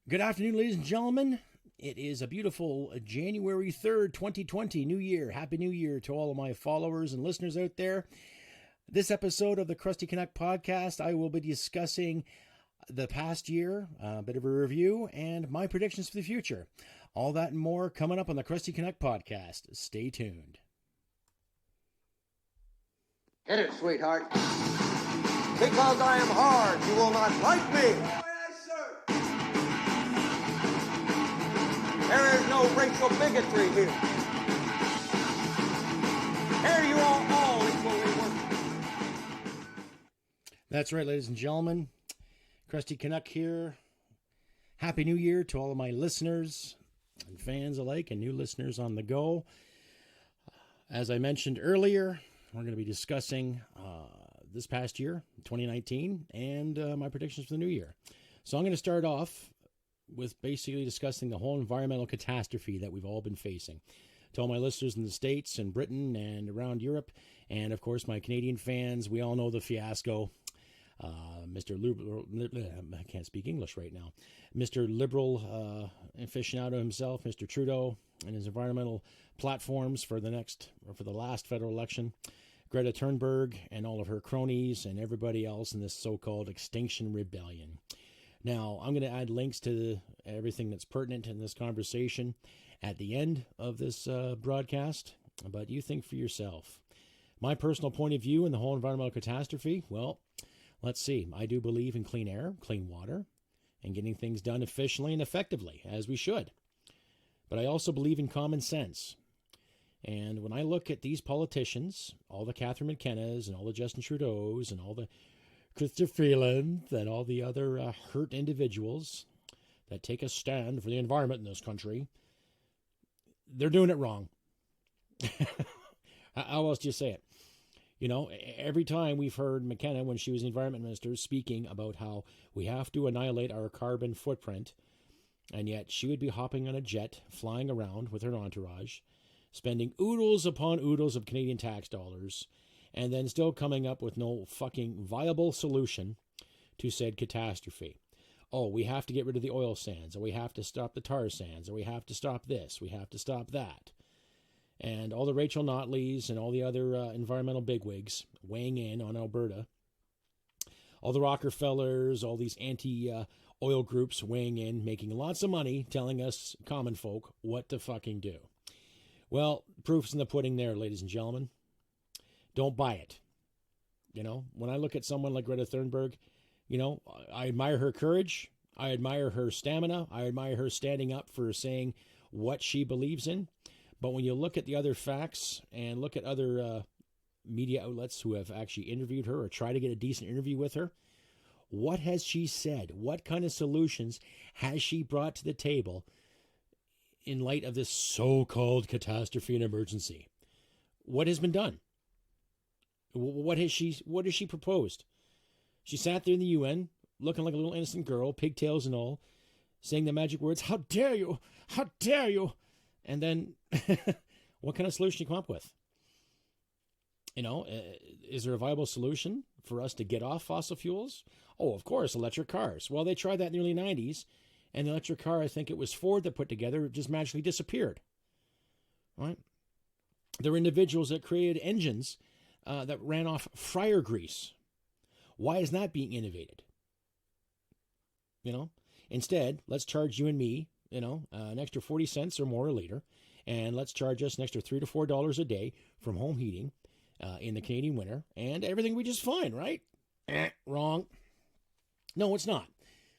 Good afternoon, ladies and gentlemen. It is a beautiful January 3rd, 2020, New Year. Happy New Year to all of my followers and listeners out there. This episode of the Krusty Canuck podcast, I will be discussing the past year, a bit of a review, and my predictions for the future. All that and more coming up on the Krusty Canuck podcast. Stay tuned. Hit it, sweetheart. Because I am hard, you will not like me. There is no racial bigotry here. Here you are all equally worthy. That's right, ladies and gentlemen. Krusty Canuck here. Happy New Year to all of my listeners and fans alike and new listeners on the go. As I mentioned earlier, we're going to be discussing this past year, 2019, and my predictions for the new year. So I'm going to start off with basically discussing the whole environmental catastrophe that we've all been facing. To all my listeners in the States and Britain and around Europe, and of course my Canadian fans, we all know the fiasco. Mr. Liberal, I can't speak English right now. Mr. Liberal aficionado himself, Mr. Trudeau, and his environmental platforms for the last federal election. Greta Thunberg and all of her cronies and everybody else in this so-called Extinction Rebellion. Now, I'm going to add links to everything that's pertinent in this conversation at the end of this broadcast, but you think for yourself. My personal point of view in the whole environmental catastrophe, well, let's see. I do believe in clean air, clean water, and getting things done efficiently and effectively, as we should. But I also believe in common sense. And when I look at these politicians, all the Catherine McKennas and all the Justin Trudeaus and all the Christopher Freeland and all the other hurt individuals that take a stand for the environment in this country, they're doing it wrong. How else do you say it? You know, every time we've heard McKenna, when she was the environment minister, speaking about how we have to annihilate our carbon footprint, and yet she would be hopping on a jet, flying around with her entourage, spending oodles upon oodles of Canadian tax dollars, and then still coming up with no fucking viable solution to said catastrophe. Oh, we have to get rid of the oil sands, or we have to stop the tar sands, or we have to stop this, we have to stop that. And all the Rachel Notleys and all the other environmental bigwigs weighing in on Alberta. All the Rockefellers, all these anti-oil groups weighing in, making lots of money, telling us common folk what to fucking do. Well, proof's in the pudding there, ladies and gentlemen. Don't buy it. You know, when I look at someone like Greta Thunberg, you know, I admire her courage. I admire her stamina. I admire her standing up for saying what she believes in. But when you look at the other facts and look at other media outlets who have actually interviewed her or try to get a decent interview with her, what has she said? What kind of solutions has she brought to the table in light of this so-called catastrophe and emergency? What has been done? What has she proposed? She sat there in the UN, looking like a little innocent girl, pigtails and all, saying the magic words, "How dare you? How dare you?" And then, what kind of solution did you come up with? You know, is there a viable solution for us to get off fossil fuels? Oh, of course, electric cars. Well, they tried that in the early 90s, and the electric car, I think it was Ford that put together, just magically disappeared. All right? There were individuals that created engines that ran off fryer grease. Why is that being innovated? You know, instead, let's charge you and me, you know, an extra 40 cents or more a liter, and let's charge us an extra $3 to $4 a day from home heating in the Canadian winter, and everything will be just fine, right? Wrong. No, it's not.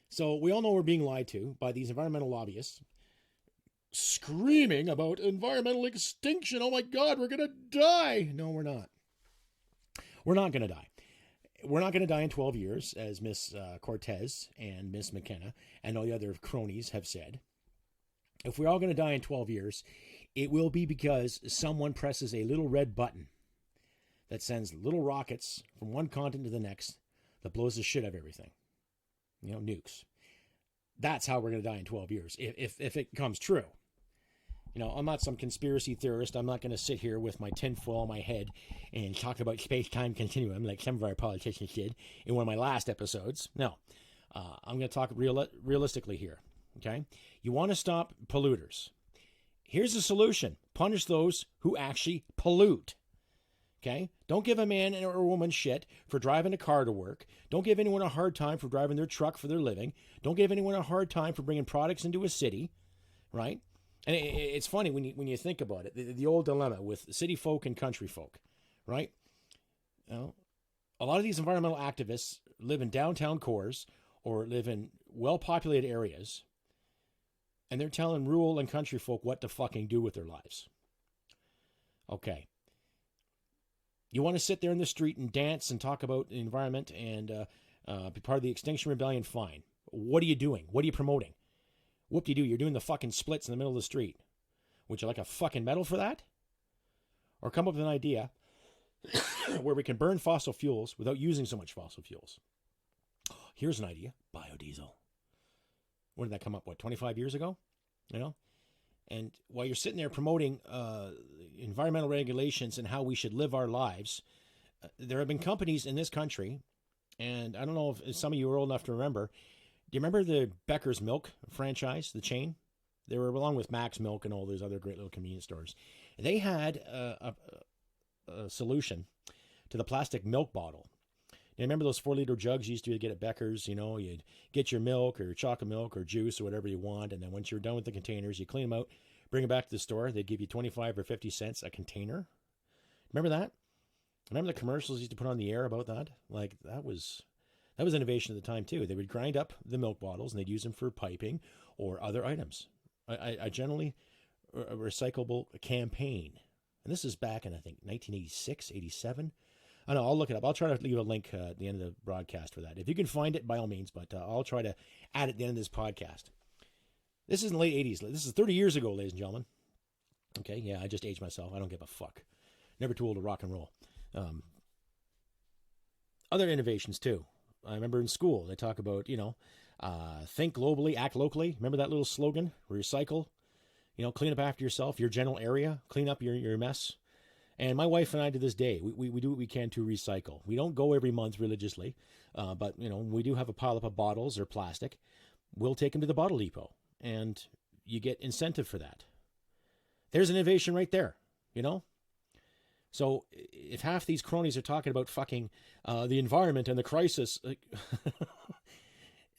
So we all know we're being lied to by these environmental lobbyists, screaming about environmental extinction. Oh my God, we're going to die. No, we're not. We're not going to die. We're not going to die in 12 years, as Miss Cortez and Miss McKenna and all the other cronies have said. If we're all going to die in 12 years, it will be because someone presses a little red button that sends little rockets from one continent to the next that blows the shit out of everything. You know, nukes. That's how we're going to die in 12 years, if it comes true. You know, I'm not some conspiracy theorist. I'm not going to sit here with my tinfoil on my head and talk about space-time continuum like some of our politicians did in one of my last episodes. No, I'm going to talk realistically here. Okay? You want to stop polluters. Here's the solution. Punish those who actually pollute. Okay? Don't give a man or a woman shit for driving a car to work. Don't give anyone a hard time for driving their truck for their living. Don't give anyone a hard time for bringing products into a city, right? And it's funny when you think about it, the old dilemma with city folk and country folk, right? You know, a lot of these environmental activists live in downtown cores or live in well-populated areas, and they're telling rural and country folk what to fucking do with their lives. Okay. You want to sit there in the street and dance and talk about the environment and be part of the Extinction Rebellion? Fine. What are you doing? What are you promoting? What do you do? You're doing the fucking splits in the middle of the street. Would you like a fucking medal for that? Or come up with an idea where we can burn fossil fuels without using so much fossil fuels. Here's an idea. Biodiesel. When did that come up? 25 years ago? You know? And while you're sitting there promoting environmental regulations and how we should live our lives, there have been companies in this country, and I don't know if some of you are old enough to remember. Do you remember the Becker's Milk franchise, the chain? They were along with Mac's Milk and all those other great little convenience stores. They had a solution to the plastic milk bottle. You remember those 4-liter jugs you used to get at Becker's? You know, you'd get your milk or chocolate milk or juice or whatever you want, and then once you're done with the containers, you clean them out, bring them back to the store. They'd give you 25 or 50 cents a container. Remember that? Remember the commercials you used to put on the air about that? Like, that was innovation at the time, too. They would grind up the milk bottles, and they'd use them for piping or other items. A generally recyclable campaign. And this is back in, I think, 1986, 87. I know, I'll look it up. I'll try to leave a link at the end of the broadcast for that. If you can find it, by all means, but I'll try to add it at the end of this podcast. This is in the late 80s. This is 30 years ago, ladies and gentlemen. Okay, yeah, I just aged myself. I don't give a fuck. Never too old to rock and roll. Other innovations, too. I remember in school, they talk about, think globally, act locally. Remember that little slogan? Recycle, clean up after yourself, your general area, clean up your mess. And my wife and I, to this day, we do what we can to recycle. We don't go every month religiously, but, we do have a pile up of bottles or plastic. We'll take them to the bottle depot, and you get incentive for that. There's an innovation right there, So if half these cronies are talking about fucking the environment and the crisis,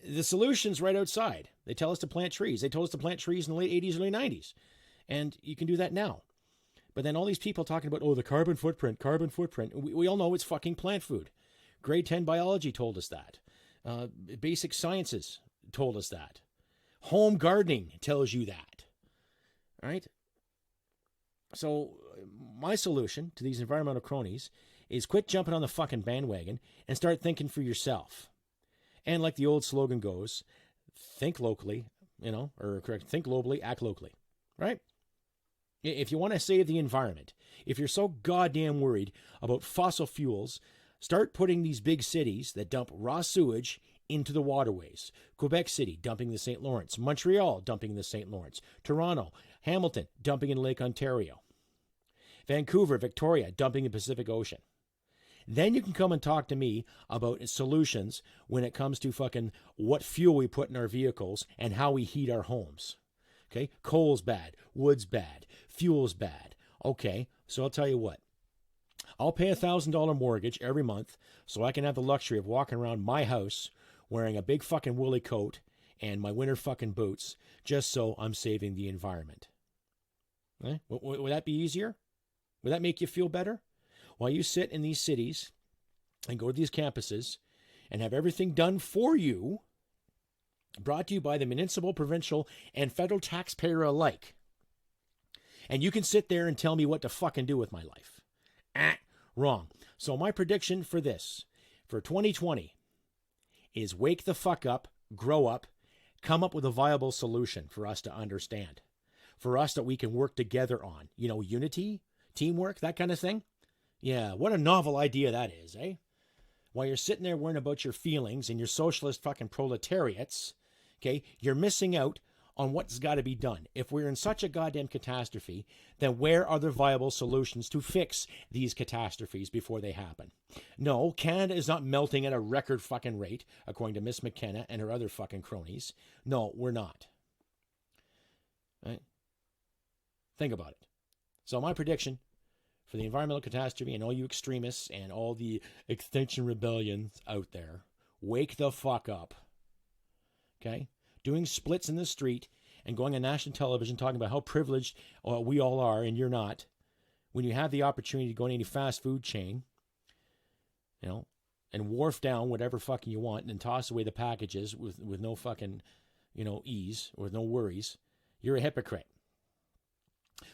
the solution's right outside. They tell us to plant trees. They told us to plant trees in the late 80s, early 90s. And you can do that now. But then all these people talking about, the carbon footprint. We all know it's fucking plant food. Grade 10 biology told us that. Basic sciences told us that. Home gardening tells you that. All right? So my solution to these environmental cronies is quit jumping on the fucking bandwagon and start thinking for yourself. And like the old slogan goes, think locally, think globally, act locally, right? If you want to save the environment, if you're so goddamn worried about fossil fuels, start putting these big cities that dump raw sewage into the waterways. Quebec City dumping the St. Lawrence, Montreal dumping the St. Lawrence, Toronto, Hamilton dumping in Lake Ontario, Vancouver, Victoria dumping in the Pacific Ocean. Then you can come and talk to me about solutions when it comes to fucking what fuel we put in our vehicles and how we heat our homes. Okay, coal's bad, wood's bad, fuel's bad. Okay, so I'll tell you what. I'll pay $1,000 mortgage every month so I can have the luxury of walking around my house wearing a big fucking woolly coat and my winter fucking boots just so I'm saving the environment. Okay? Would that be easier? Would that make you feel better? While you sit in these cities and go to these campuses and have everything done for you, brought to you by the municipal, provincial, and federal taxpayer alike. And you can sit there and tell me what to fucking do with my life. Wrong. So my prediction for 2020, is wake the fuck up, grow up, come up with a viable solution for us to understand. For us that we can work together on. Unity, teamwork, that kind of thing. Yeah, what a novel idea that is, eh? While you're sitting there worrying about your feelings and your socialist fucking proletariats, okay, you're missing out on what's got to be done. If we're in such a goddamn catastrophe, then where are the viable solutions to fix these catastrophes before they happen? No, Canada is not melting at a record fucking rate, according to Miss McKenna and her other fucking cronies. No, we're not. Right? Think about it. So my prediction for the environmental catastrophe and all you extremists and all the Extinction Rebellions out there, wake the fuck up. Okay? Doing splits in the street and going on national television talking about how privileged we all are and you're not, when you have the opportunity to go in any fast food chain, and wharf down whatever fucking you want and toss away the packages with no fucking, ease or with no worries, you're a hypocrite.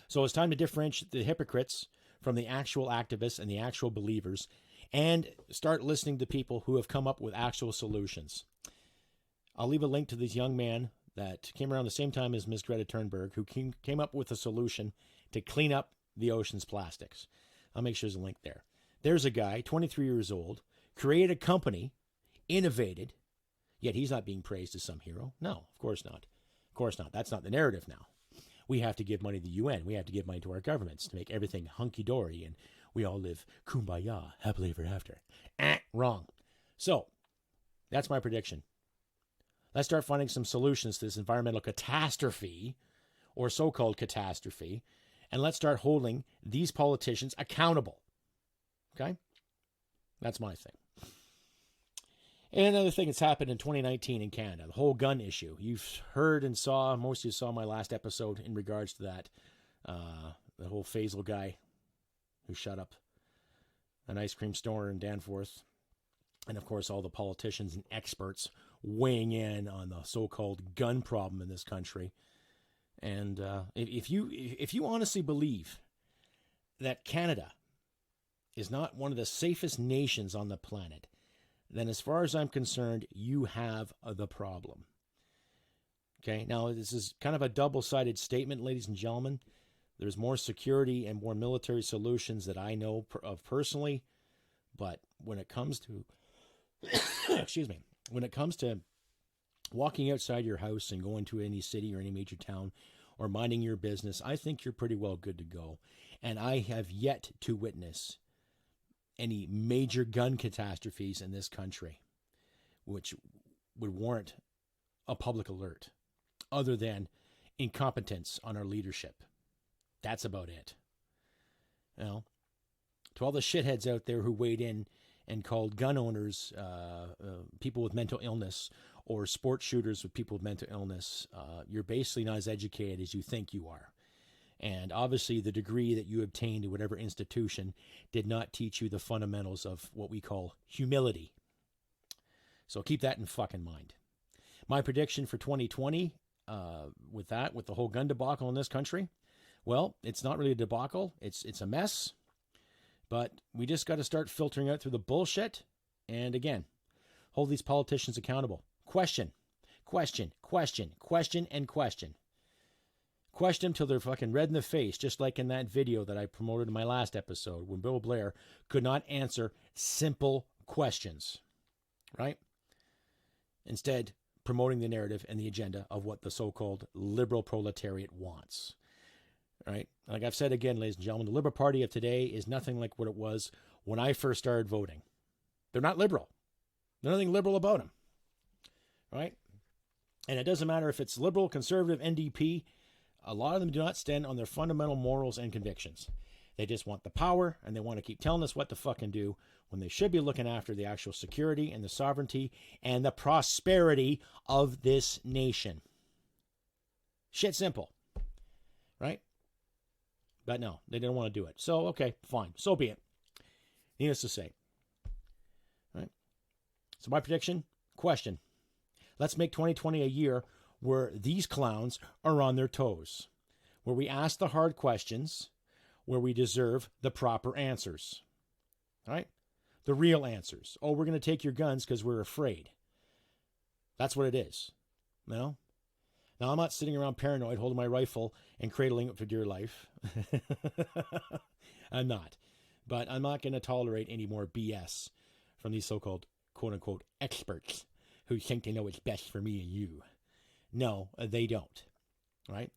So it's time to differentiate the hypocrites from the actual activists and the actual believers and start listening to people who have come up with actual solutions. I'll leave a link to this young man that came around the same time as Ms. Greta Thunberg, who came up with a solution to clean up the ocean's plastics. I'll make sure there's a link there. There's a guy, 23 years old, created a company, innovated, yet he's not being praised as some hero. No, of course not. Of course not. That's not the narrative now. We have to give money to the UN. We have to give money to our governments to make everything hunky-dory and we all live kumbaya, happily ever after. Wrong. So, that's my prediction. Let's start finding some solutions to this environmental catastrophe, or so-called catastrophe, and let's start holding these politicians accountable. Okay? That's my thing. And another thing that's happened in 2019 in Canada, the whole gun issue. You've heard and saw, most of you saw my last episode in regards to that, the whole Faisal guy who shut up an ice cream store in Danforth. And, of course, all the politicians and experts weighing in on the so-called gun problem in this country. And if you honestly believe that Canada is not one of the safest nations on the planet, then as far as I'm concerned, you have the problem. Okay, now this is kind of a double-sided statement, ladies and gentlemen. There's more security and more military solutions that I know of personally, but when it comes to excuse me, when it comes to walking outside your house and going to any city or any major town or minding your business, I think you're pretty well good to go. And I have yet to witness any major gun catastrophes in this country which would warrant a public alert other than incompetence on our leadership. That's about it. To all the shitheads out there who weighed in and called gun owners people with mental illness or sports shooters with people with mental illness, you're basically not as educated as you think you are. And obviously the degree that you obtained at whatever institution did not teach you the fundamentals of what we call humility. So keep that in fucking mind. My prediction for 2020 with the whole gun debacle in this country, well, it's not really a debacle. It's a mess. But we just got to start filtering out through the bullshit. And again, hold these politicians accountable. Question, and question. Question them till they're fucking red in the face, just like in that video that I promoted in my last episode when Bill Blair could not answer simple questions, right? Instead, promoting the narrative and the agenda of what the so-called liberal proletariat wants. Right? Like I've said again, ladies and gentlemen, the Liberal Party of today is nothing like what it was when I first started voting. They're not liberal. There's nothing liberal about them. Right? And it doesn't matter if it's liberal, conservative, NDP. A lot of them do not stand on their fundamental morals and convictions. They just want the power and they want to keep telling us what to fucking do when they should be looking after the actual security and the sovereignty and the prosperity of this nation. Shit simple. Right? But no, they didn't want to do it. So, okay, fine. So be it. Needless to say. Right? So my prediction, question. Let's make 2020 a year where these clowns are on their toes. Where we ask the hard questions, where we deserve the proper answers. Right? The real answers. Oh, we're going to take your guns because we're afraid. That's what it is. No? Now, I'm not sitting around paranoid holding my rifle and cradling it for dear life. I'm not. But I'm not going to tolerate any more BS from these so-called, quote-unquote, experts who think they know what's best for me and you. No, they don't. Right?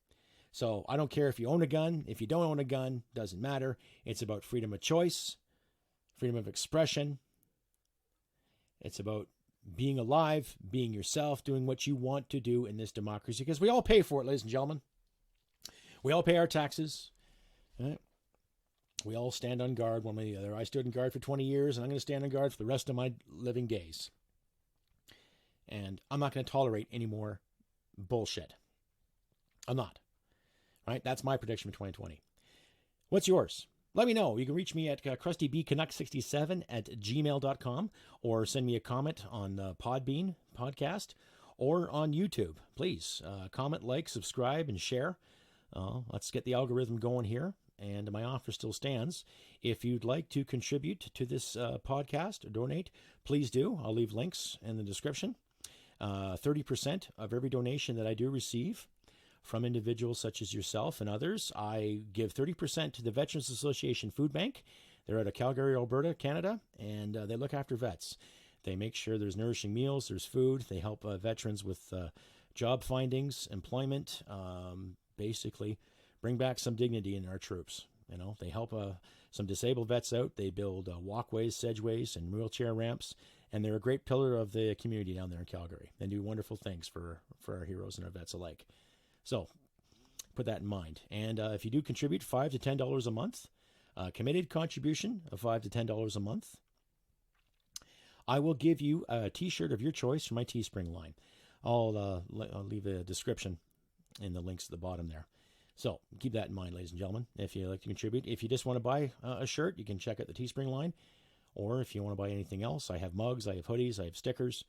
So I don't care if you own a gun. If you don't own a gun, doesn't matter. It's about freedom of choice, freedom of expression. It's about being alive, being yourself, doing what you want to do in this democracy, because we all pay for it, ladies and gentlemen. We all pay our taxes. Right? We all stand on guard one way or the other. I stood on guard for 20 years, and I'm going to stand on guard for the rest of my living days. And I'm not going to tolerate any more bullshit. I'm not. Right? That's my prediction for 2020. What's yours? Let me know. You can reach me at crustybcanuck67@gmail.com, or send me a comment on the Podbean podcast or on YouTube. Please comment, like, subscribe, and share. Let's get the algorithm going here. And my offer still stands. If you'd like to contribute to this podcast or donate, please do. I'll leave links in the description. 30% of every donation that I do receive from individuals such as yourself and others, I give 30% to the Veterans Association Food Bank. They're out of Calgary, Alberta, Canada, and they look after vets. They make sure there's nourishing meals, there's food. They help veterans with job findings, employment, basically bring back some dignity in our troops. You know, they help some disabled vets out. They build walkways, sedgeways, and wheelchair ramps, and they're a great pillar of the community down there in Calgary. They do wonderful things for our heroes and our vets alike. So put that in mind. And if you do contribute $5 to $10 a month, committed contribution of $5 to $10 a month, I will give you a T-shirt of your choice from my Teespring line. I'll leave a description in the links at the bottom there. So keep that in mind, ladies and gentlemen, if you like to contribute. If you just want to buy a shirt, you can check out the Teespring line. Or if you want to buy anything else, I have mugs, I have hoodies, I have stickers.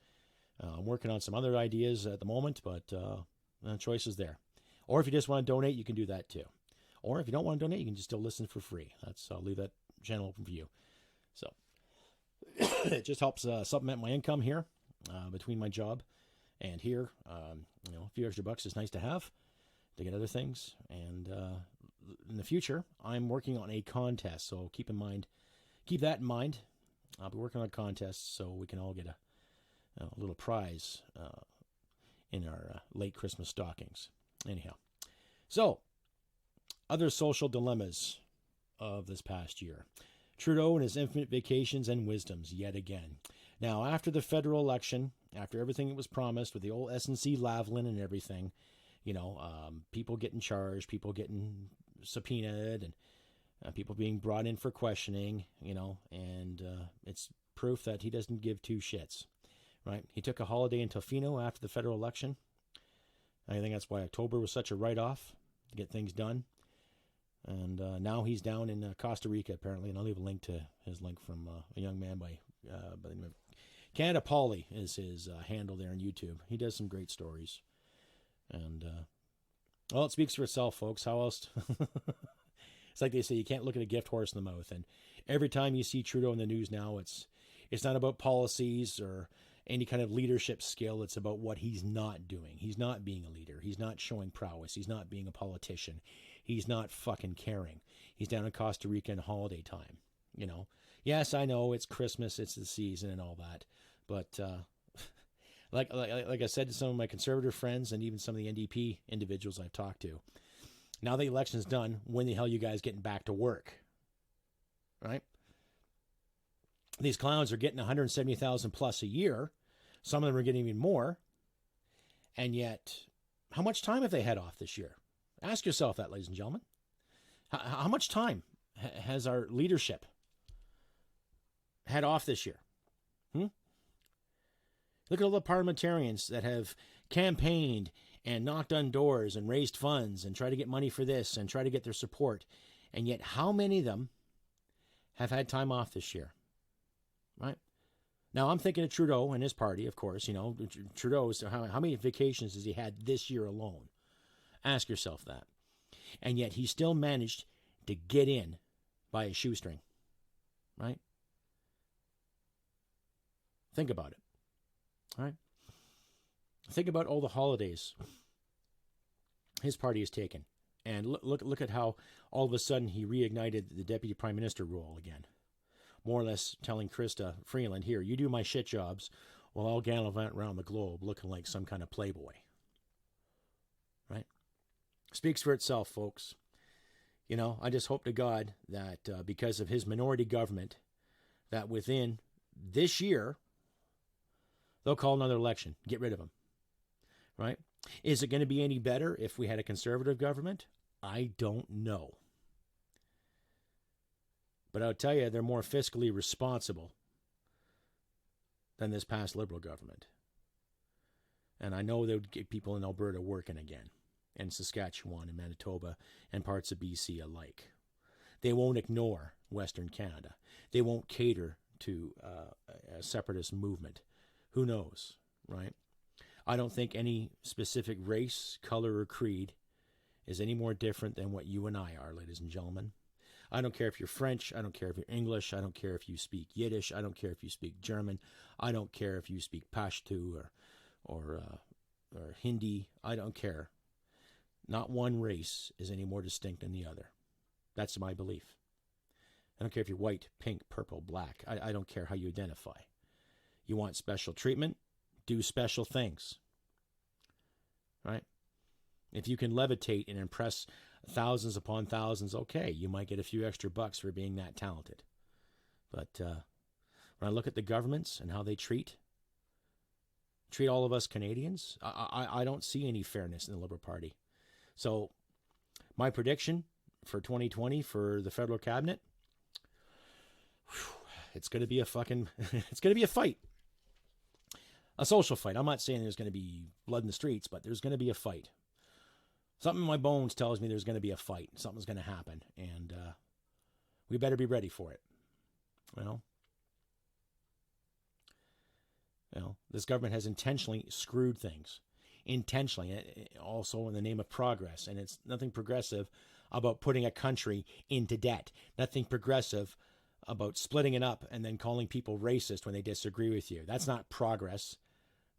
I'm working on some other ideas at the moment, but the choice is there. Or if you just want to donate, you can do that too. Or if you don't want to donate, you can just still listen for free. I'll leave that channel open for you. So it just helps supplement my income here between my job and here. A few extra bucks is nice to have to get other things. And in the future, I'm working on a contest. So keep that in mind. I'll be working on a contest so we can all get a little prize in our late Christmas stockings. Anyhow, so other social dilemmas of this past year. Trudeau and his infinite vacations and wisdoms yet again. Now, after the federal election, after everything that was promised with the old S&C Lavalin and everything, people getting charged, people getting subpoenaed, and people being brought in for questioning, and it's proof that he doesn't give two shits, right? He took a holiday in Tofino after the federal election. I think that's why October was such a write-off to get things done. And now he's down in Costa Rica, apparently, and I'll leave a link to his link from a young man by the name of Canada Polly is his handle there on YouTube. He does some great stories. And, it speaks for itself, folks. How else? It's like they say, you can't look at a gift horse in the mouth. And every time you see Trudeau in the news now, it's not about policies or any kind of leadership skill. It's about what he's not doing. He's not being a leader. He's not showing prowess. He's not being a politician. He's not fucking caring. He's down in Costa Rica in holiday time, Yes, I know it's Christmas, it's the season and all that. But like I said to some of my conservative friends and even some of the NDP individuals I've talked to, now the election's done, when the hell are you guys getting back to work? Right? These clowns are getting 170,000 plus a year. Some of them are getting even more. And yet, how much time have they had off this year? Ask yourself that, ladies and gentlemen. How much time has our leadership had off this year? Look at all the parliamentarians that have campaigned and knocked on doors and raised funds and tried to get money for this and try to get their support. And yet, how many of them have had time off this year? Right? Now, I'm thinking of Trudeau and his party, of course. Trudeau's, how many vacations has he had this year alone? Ask yourself that. And yet he still managed to get in by a shoestring. Right? Think about it. All right? Think about all the holidays his party has taken. And look at how all of a sudden he reignited the deputy prime minister role again. More or less telling Krista Freeland, here, you do my shit jobs while I'll gallivant around the globe looking like some kind of playboy. Right? Speaks for itself, folks. I just hope to God that because of his minority government, that within this year, they'll call another election, get rid of him. Right? Is it going to be any better if we had a conservative government? I don't know. But I'll tell you, they're more fiscally responsible than this past Liberal government. And I know they would get people in Alberta working again, and Saskatchewan and Manitoba and parts of BC alike. They won't ignore Western Canada. They won't cater to a separatist movement. Who knows, right? I don't think any specific race, color, or creed is any more different than what you and I are, ladies and gentlemen. I don't care if you're French. I don't care if you're English. I don't care if you speak Yiddish. I don't care if you speak German. I don't care if you speak Pashto or Hindi. I don't care. Not one race is any more distinct than the other. That's my belief. I don't care if you're white, pink, purple, black. I don't care how you identify. You want special treatment? Do special things. Right? If you can levitate and impress thousands upon thousands, okay, you might get a few extra bucks for being that talented. But when I look at the governments and how they treat all of us Canadians, I don't see any fairness in the Liberal Party. So my prediction for 2020 for the federal cabinet, it's going to be it's going to be a fight. A social fight. I'm not saying there's going to be blood in the streets, but there's going to be a fight. Something in my bones tells me there's going to be a fight. Something's going to happen. And we better be ready for it. You know, this government has intentionally screwed things. Intentionally. Also in the name of progress. And it's nothing progressive about putting a country into debt. Nothing progressive about splitting it up and then calling people racist when they disagree with you. That's not progress.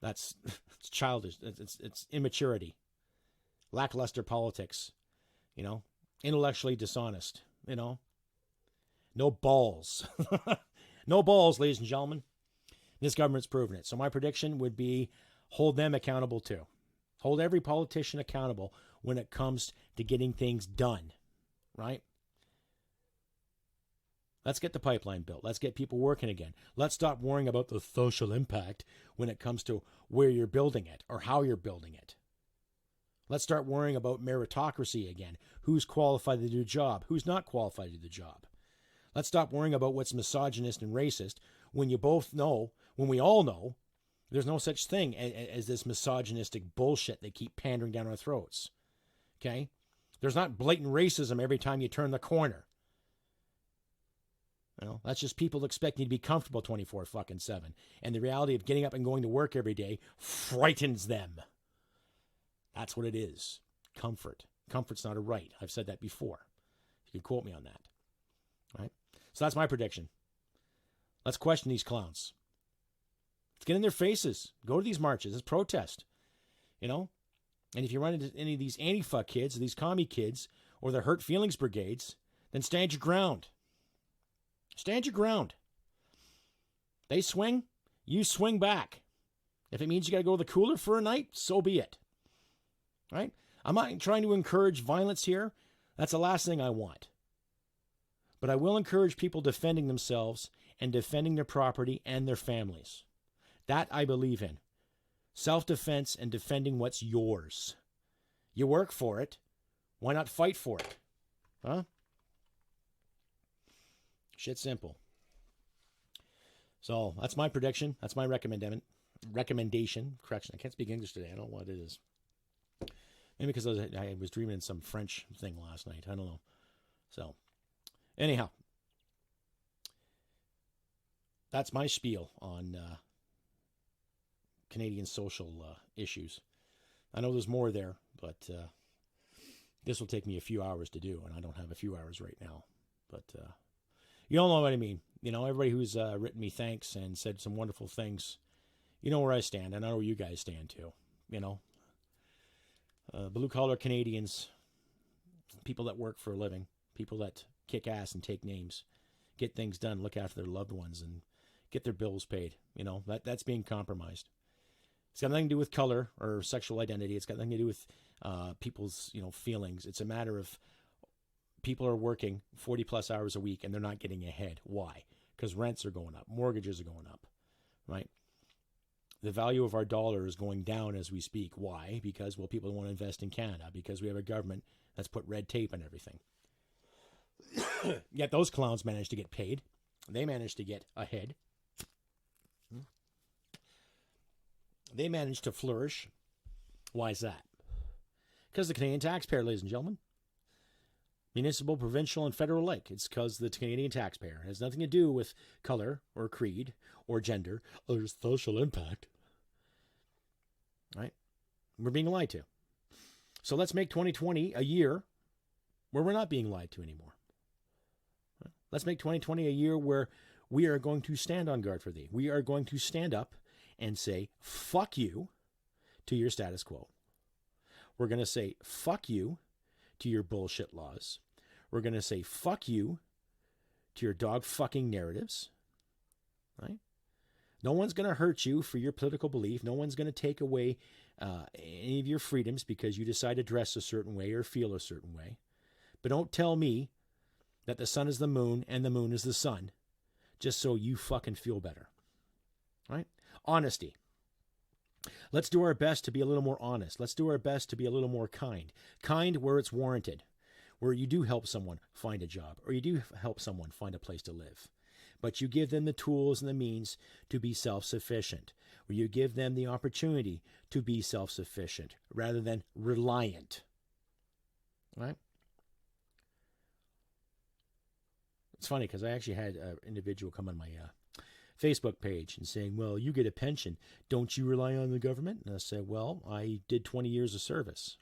It's childish. It's immaturity. Lackluster politics, intellectually dishonest, no balls. No balls, ladies and gentlemen. This government's proven it. So my prediction would be hold them accountable too. Hold every politician accountable when it comes to getting things done, right? Let's get the pipeline built. Let's get people working again. Let's stop worrying about the social impact when it comes to where you're building it or how you're building it. Let's start worrying about meritocracy again. Who's qualified to do the job? Who's not qualified to do the job? Let's stop worrying about what's misogynist and racist when we all know, there's no such thing as this misogynistic bullshit they keep pandering down our throats. Okay? There's not blatant racism every time you turn the corner. That's just people expecting you to be comfortable 24/7. And the reality of getting up and going to work every day frightens them. That's what it is. Comfort. Comfort's not a right. I've said that before. You can quote me on that. All right? So that's my prediction. Let's question these clowns. Let's get in their faces. Go to these marches. Let's protest. And if you run into any of these anti-fuck kids, or these commie kids, or the hurt feelings brigades, then stand your ground. Stand your ground. They swing, you swing back. If it means you got to go to the cooler for a night, so be it. Right? I'm not trying to encourage violence here. That's the last thing I want. But I will encourage people defending themselves and defending their property and their families. That I believe in. Self-defense and defending what's yours. You work for it. Why not fight for it? Huh? Shit simple. So that's my prediction. That's my recommendation. Correction. I can't speak English today. I don't know what it is. Maybe because I was dreaming in some French thing last night. I don't know. So, anyhow, that's my spiel on Canadian social issues. I know there's more there, but this will take me a few hours to do, and I don't have a few hours right now. But you all know what I mean. Everybody who's written me thanks and said some wonderful things, you know where I stand, and I know where you guys stand too. Blue-collar Canadians, people that work for a living, people that kick ass and take names, get things done, look after their loved ones, and get their bills paid. That's being compromised. It's got nothing to do with color or sexual identity. It's got nothing to do with people's feelings. It's a matter of people are working 40-plus hours a week, and they're not getting ahead. Why? Because rents are going up. Mortgages are going up, right? The value of our dollar is going down as we speak. Why? Because, well, people want to invest in Canada because we have a government that's put red tape on everything. Yet those clowns managed to get paid. They managed to get ahead. They managed to flourish. Why is that? Because the Canadian taxpayer, ladies and gentlemen. Municipal, provincial, and federal alike. It's because the Canadian taxpayer. It has nothing to do with color or creed or gender or social impact. Right? We're being lied to. So let's make 2020 a year where we're not being lied to anymore. Let's make 2020 a year where we are going to stand on guard for thee. We are going to stand up and say, fuck you to your status quo. We're going to say, fuck you to your bullshit laws. We're going to say, fuck you to your dog fucking narratives. Right? No one's going to hurt you for your political belief. No one's going to take away any of your freedoms because you decide to dress a certain way or feel a certain way. But don't tell me that the sun is the moon and the moon is the sun just so you fucking feel better. Right? Honesty. Let's do our best to be a little more honest. Let's do our best to be a little more kind. Kind where it's warranted, where you do help someone find a job or you do help someone find a place to live. But you give them the tools and the means to be self-sufficient, where you give them the opportunity to be self-sufficient rather than reliant. Right? It's funny because I actually had an individual come on my Facebook page and saying, well, you get a pension. Don't you rely on the government? And I said, well, I did 20 years of service.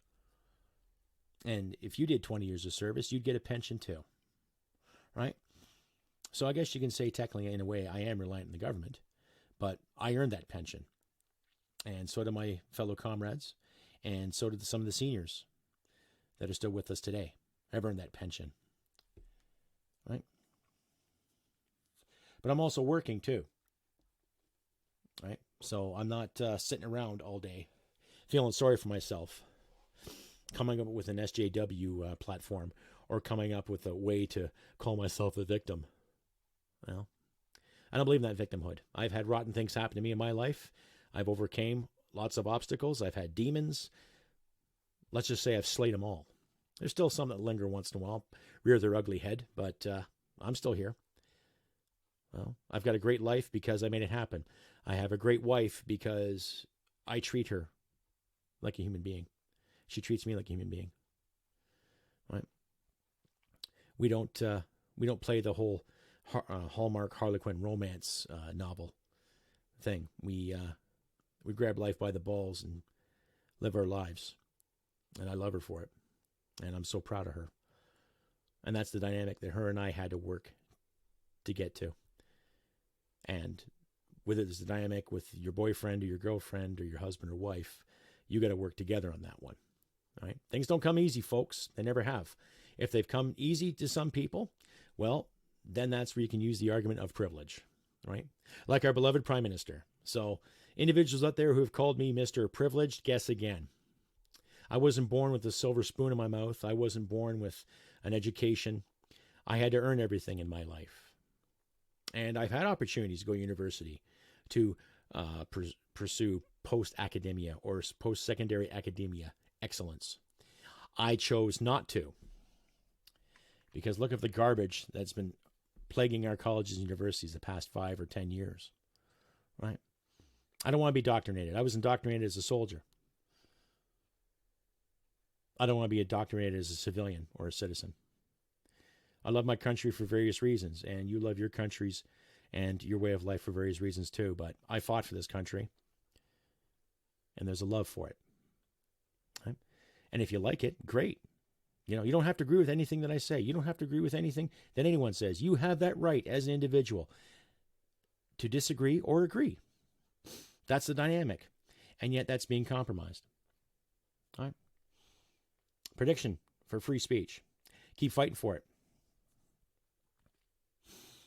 And if you did 20 years of service, you'd get a pension too. Right? So I guess you can say technically, in a way, I am reliant on the government. But I earned that pension. And so do my fellow comrades. And so did some of the seniors that are still with us today. I've earned that pension. Right? But I'm also working too. Right? So I'm not sitting around all day feeling sorry for myself, coming up with an SJW platform or coming up with a way to call myself a victim. Well, I don't believe in that victimhood. I've had rotten things happen to me in my life. I've overcame lots of obstacles. I've had demons. Let's just say I've slayed them all. There's still some that linger once in a while, rear their ugly head, but I'm still here. Well, I've got a great life because I made it happen. I have a great wife because I treat her like a human being. She treats me like a human being. Right? We don't play the whole Hallmark Harlequin romance novel thing. We grab life by the balls and live our lives. And I love her for it. And I'm so proud of her. And that's the dynamic that her and I had to work to get to. And whether it's the dynamic with your boyfriend or your girlfriend or your husband or wife, you got to work together on that one. All right? Things don't come easy, folks. They never have. If they've come easy to some people, well, then that's where you can use the argument of privilege, right? Like our beloved Prime Minister. So individuals out there who have called me Mr. Privileged, guess again. I wasn't born with a silver spoon in my mouth. I wasn't born with an education. I had to earn everything in my life. And I've had opportunities to go to university to pursue post-academia or post-secondary academia excellence. I chose not to. Because look at the garbage that's been plaguing our colleges and universities the past 5 or 10 years. Right? I don't want to be indoctrinated. I was indoctrinated as a soldier. I don't want to be indoctrinated as a civilian or a citizen. I love my country for various reasons, and you love your countries and your way of life for various reasons too, but I fought for this country, and there's a love for it. Right? And if you like it, great. You know, you don't have to agree with anything that I say. You don't have to agree with anything that anyone says. You have that right as an individual to disagree or agree. That's the dynamic. And yet that's being compromised. All right. Prediction for free speech. Keep fighting for it.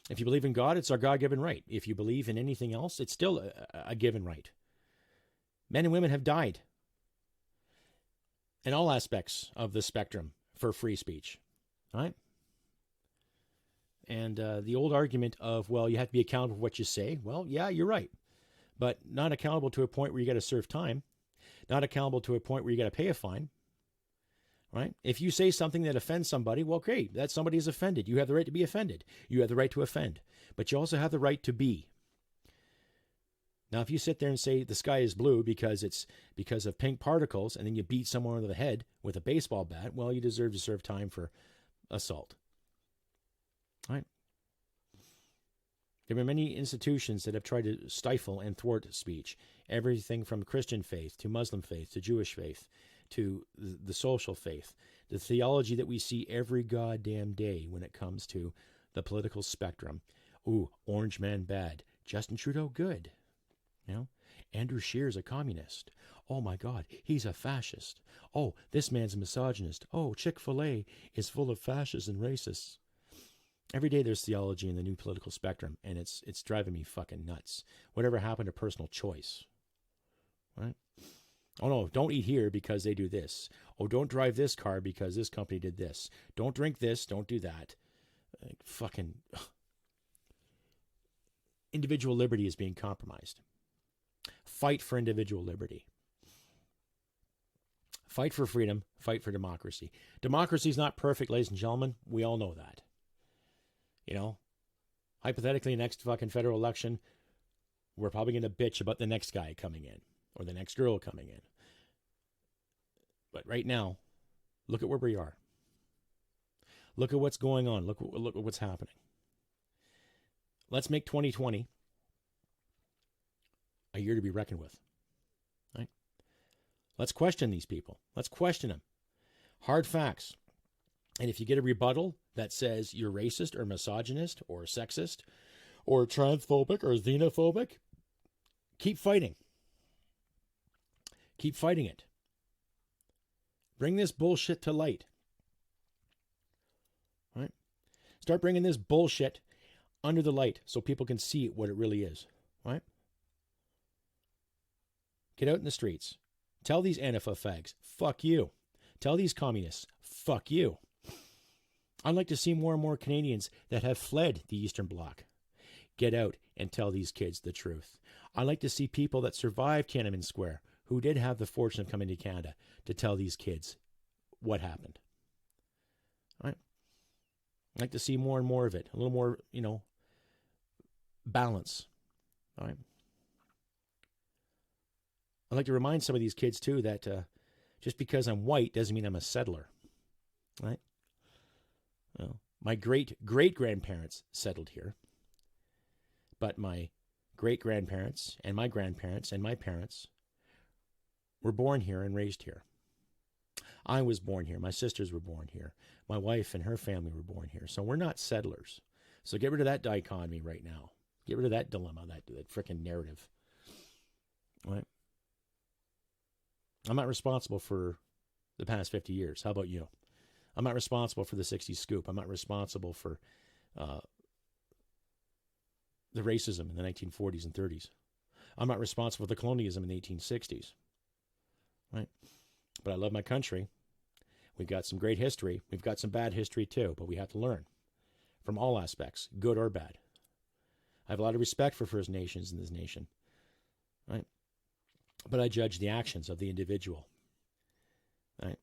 If you believe in God, it's our God-given right. If you believe in anything else, it's still a given right. Men and women have died in all aspects of the spectrum for free speech. All right? And the old argument of, well, you have to be accountable for what you say. Well, yeah, you're right. but not accountable to a point where you got to serve time, not accountable to a point where you got to pay a fine, right? If you say something that offends somebody, well, great, that somebody is offended. You have the right to be offended. You have the right to offend, but you also have the right to be. Now, if you sit there and say the sky is blue because it's because of pink particles, and then you beat someone over the head with a baseball bat, well, you deserve to serve time for assault. Right? There have been many institutions that have tried to stifle and thwart speech. Everything from Christian faith to Muslim faith to Jewish faith to the social faith. The theology that we see every goddamn day when it comes to the political spectrum. Ooh, Orange Man bad. Justin Trudeau good. You know, Andrew Scheer's a communist. Oh my God, he's a fascist. Oh, this man's a misogynist. Oh, Chick-fil-A is full of fascists and racists. Every day there's theology in the new political spectrum, and it's driving me fucking nuts. Whatever happened to personal choice? Right? Oh no, don't eat here because they do this. Oh, don't drive this car because this company did this. Don't drink this, don't do that. Fucking individual liberty is being compromised. Fight for individual liberty. Fight for freedom. Fight for democracy. Democracy is not perfect, ladies and gentlemen. We all know that. You know, hypothetically, next fucking federal election, we're probably going to bitch about the next guy coming in or the next girl coming in. But right now, look at where we are. Look at what's going on. Look at what's happening. Let's make 2020 a year to be reckoned with. Right? Let's question these people. Let's question them. Hard facts. And if you get a rebuttal that says you're racist or misogynist or sexist or transphobic or xenophobic, keep fighting. Keep fighting it. Bring this bullshit to light. Right? Start bringing this bullshit under the light so people can see what it really is. Right? Get out in the streets. Tell these Antifa fags, fuck you. Tell these communists, fuck you. I'd like to see more and more Canadians that have fled the Eastern Bloc get out and tell these kids the truth. I'd like to see people that survived Tiananmen Square, who did have the fortune of coming to Canada, to tell these kids what happened. All right? I'd like to see more and more of it. A little more, balance. All right? I'd like to remind some of these kids, too, that just because I'm white doesn't mean I'm a settler. Right? Well, my great-great-grandparents settled here. But my great-grandparents and my grandparents and my parents were born here and raised here. I was born here. My sisters were born here. My wife and her family were born here. So we're not settlers. So get rid of that dichotomy right now. Get rid of that dilemma, that frickin' narrative. All right? I'm not responsible for the past 50 years. How about you? I'm not responsible for the 60s scoop. I'm not responsible for the racism in the 1940s and 30s. I'm not responsible for the colonialism in the 1860s. Right? But I love my country. We've got some great history. We've got some bad history too, but we have to learn from all aspects, good or bad. I have a lot of respect for First Nations in this nation. Right? But I judge the actions of the individual. Right?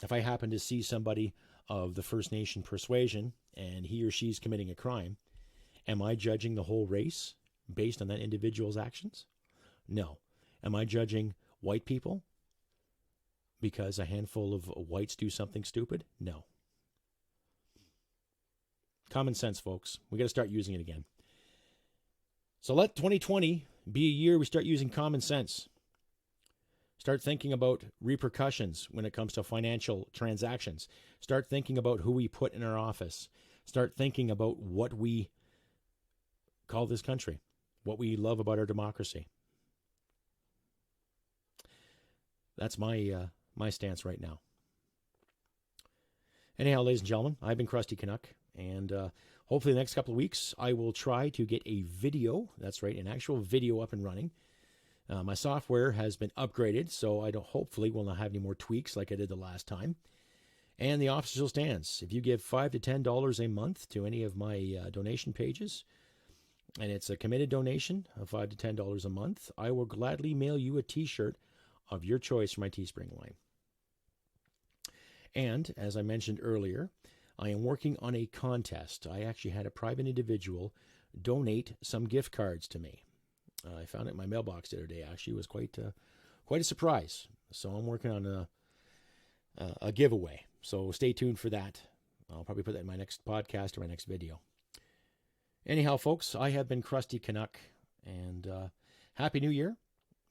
If I happen to see somebody of the First Nation persuasion and he or she's committing a crime, am I judging the whole race based on that individual's actions? No. Am I judging white people because a handful of whites do something stupid? No. Common sense, folks. We got to start using it again. So let 2020 be a year we start using common sense. Start thinking about repercussions when it comes to financial transactions. Start thinking about who we put in our office. Start thinking about what we call this country, what we love about our democracy. That's my stance right now. Anyhow, ladies and gentlemen, I've been Krusty Canuck, and hopefully the next couple of weeks I will try to get a video, that's right, an actual video up and running. My software has been upgraded, so I hopefully will not have any more tweaks like I did the last time. And the offer still stands. If you give $5 to $10 a month to any of my donation pages, and it's a committed donation of $5 to $10 a month, I will gladly mail you a t-shirt of your choice from my Teespring line. And, as I mentioned earlier, I am working on a contest. I actually had a private individual donate some gift cards to me. I found it in my mailbox the other day. Actually, it was quite a surprise. So I'm working on a giveaway. So stay tuned for that. I'll probably put that in my next podcast or my next video. Anyhow, folks, I have been Krusty Canuck, and Happy New Year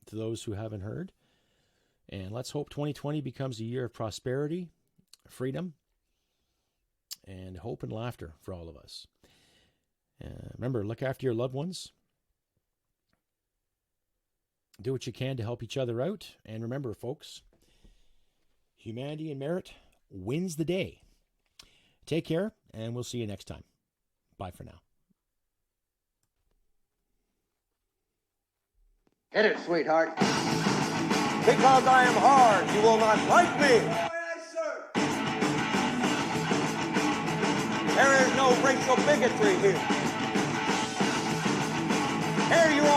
to those who haven't heard. And let's hope 2020 becomes a year of prosperity, freedom, and hope and laughter for all of us. Remember, look after your loved ones. Do what you can to help each other out. And remember, folks, humanity and merit wins the day. Take care, and we'll see you next time. Bye for now. Hit it, sweetheart. Because I am hard, you will not like me. Yes, sir. There is no racial bigotry here. Here you are.